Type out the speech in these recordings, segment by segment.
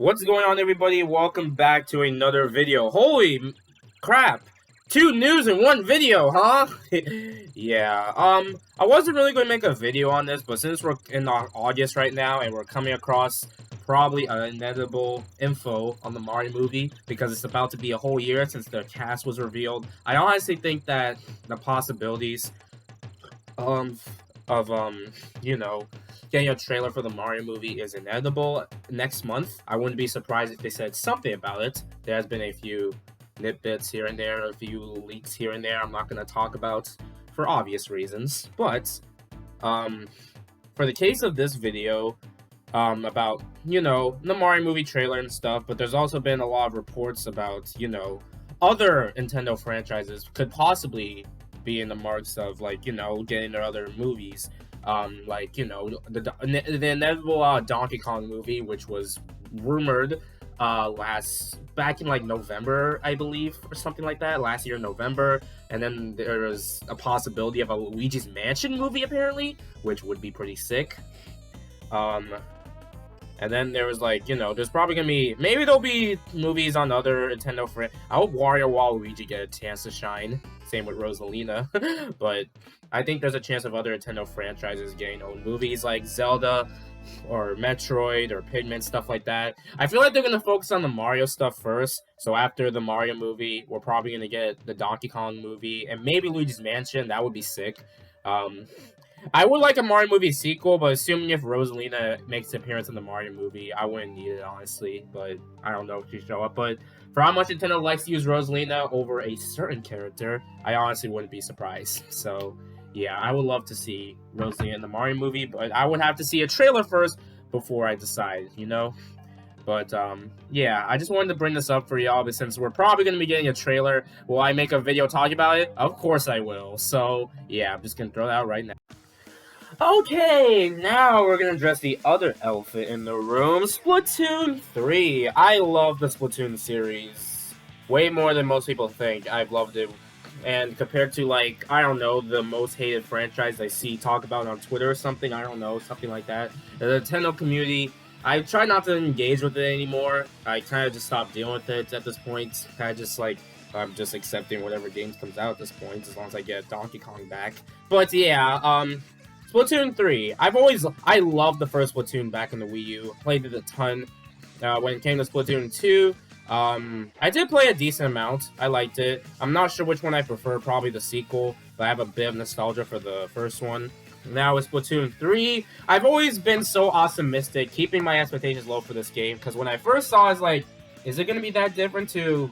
What's going on, everybody? Welcome back to another video. Holy crap! 2 news in 1 video, huh? Yeah, I wasn't really going to make a video on this, but since we're in August right now, and we're coming across probably inedible info on the Mario movie, because it's about to be a whole year since the cast was revealed, I honestly think that the possibilities of getting a trailer for the Mario movie is inevitable next month. I wouldn't be surprised if they said something about it. There has been a few nitbits here and there, a few leaks here and there I'm not going to talk about for obvious reasons. But for the case of this video, about, the Mario movie trailer and stuff, but there's also been a lot of reports about, other Nintendo franchises could possibly be in the marks of, getting their other movies. The inevitable Donkey Kong movie, which was rumored back in November, I believe, or something like that, last year in November. And then there was a possibility of a Luigi's Mansion movie, apparently, which would be pretty sick. And then there was there's probably gonna be, maybe there'll be movies on other Nintendo I hope Wario Waluigi get a chance to shine. Same with Rosalina. But I think there's a chance of other Nintendo franchises getting own movies like Zelda or Metroid or Pigment, stuff like that. I feel like they're gonna focus on the Mario stuff first. So after the Mario movie, we're probably gonna get the Donkey Kong movie and maybe Luigi's Mansion. That would be sick. I would like a Mario movie sequel, but assuming if Rosalina makes an appearance in the Mario movie, I wouldn't need it, honestly. But I don't know if she'll show up. But for how much Nintendo likes to use Rosalina over a certain character, I honestly wouldn't be surprised. So, yeah, I would love to see Rosalina in the Mario movie, but I would have to see a trailer first before I decide, But, yeah, I just wanted to bring this up for y'all, but since we're probably going to be getting a trailer, will I make a video talking about it? Of course I will. So, yeah, I'm just going to throw that out right now. Okay, now we're gonna address the other elephant in the room, Splatoon 3. I love the Splatoon series way more than most people think. I've loved it, and compared to, I don't know, the most hated franchise I see talk about on Twitter or something, I don't know, something like that. The Nintendo community, I try not to engage with it anymore. I kind of just stopped dealing with it at this point. Kind of just I'm just accepting whatever games comes out at this point, as long as I get Donkey Kong back. But yeah, Splatoon 3. I loved the first Splatoon back in the Wii U. Played it a ton. When it came to Splatoon 2, I did play a decent amount. I liked it. I'm not sure which one I prefer, probably the sequel, but I have a bit of nostalgia for the first one. Now with Splatoon 3, I've always been so awesomistic, keeping my expectations low for this game, because when I first saw it, I was is it going to be that different to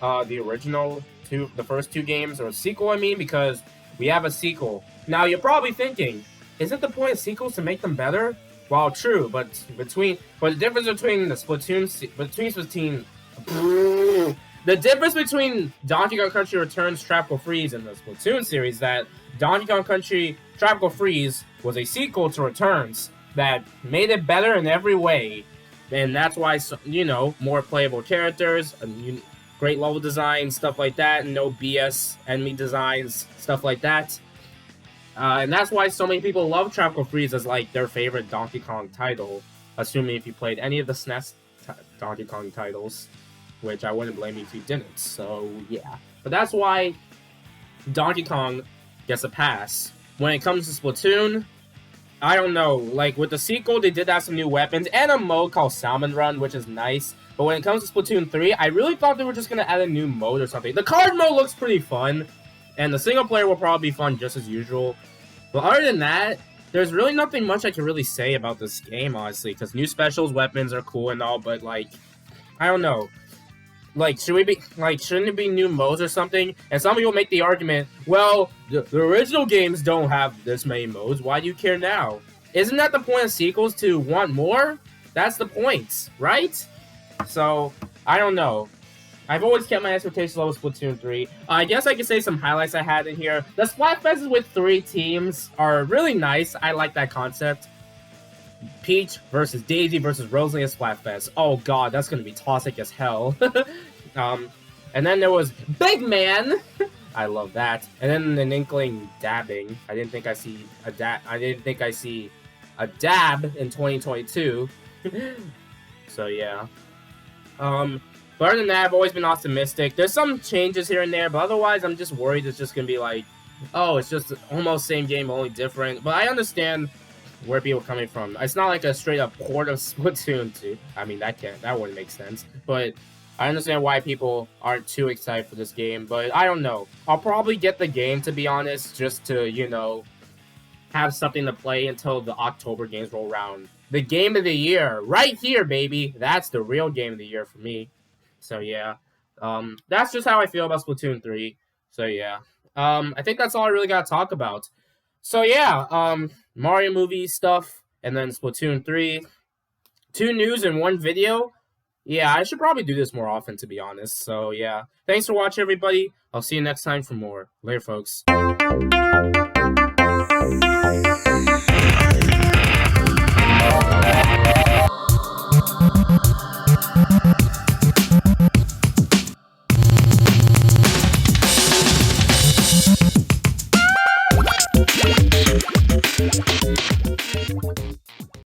the original the first 2 games, or sequel, I mean, because we have a sequel. Now, you're probably thinking, isn't the point of sequels to make them better? Well, true, but the difference between the the difference between Donkey Kong Country Returns Tropical Freeze and the Splatoon series, that Donkey Kong Country Tropical Freeze was a sequel to Returns that made it better in every way, and that's why, more playable characters, great level design, stuff like that, and no BS enemy designs, stuff like that. And that's why so many people love Tropical Freeze as, their favorite Donkey Kong title, assuming if you played any of the SNES Donkey Kong titles, which I wouldn't blame you if you didn't, so yeah. But that's why Donkey Kong gets a pass. When it comes to Splatoon, I don't know, with the sequel, they did have some new weapons, and a mode called Salmon Run, which is nice. But when it comes to Splatoon 3, I really thought they were just going to add a new mode or something. The card mode looks pretty fun, and the single player will probably be fun just as usual. But other than that, there's really nothing much I can really say about this game, honestly, because new specials, weapons are cool and all, but, I don't know. Shouldn't it be new modes or something? And some people make the argument, well, the original games don't have this many modes, why do you care now? Isn't that the point of sequels, to want more? That's the point, right? So, I don't know. I've always kept my expectations low with Splatoon 3. I guess I could say some highlights I had in here. The Splatfests with 3 teams are really nice. I like that concept. Peach versus Daisy versus Rosalina Splatfest. Oh god, that's going to be toxic as hell. And then there was Big Man. I love that. And then an inkling dabbing. I didn't think I see a dab in 2022. So yeah. But other than that, I've always been optimistic. There's some changes here and there, but otherwise, I'm just worried it's just gonna be like, oh, it's just almost same game, only different. But I understand where people are coming from. It's not like a straight up port of Splatoon 2. I mean, that wouldn't make sense. But I understand why people aren't too excited for this game. But I don't know. I'll probably get the game, to be honest, just to have something to play until the October games roll around. The game of the year, right here, baby. That's the real game of the year for me. So yeah, that's just how I feel about Splatoon 3. So yeah, I think that's all I really got to talk about. So yeah, Mario movie stuff, and then Splatoon 3. 2 news in one video. Yeah, I should probably do this more often, to be honest. So yeah, thanks for watching, everybody. I'll see you next time for more. Later, folks.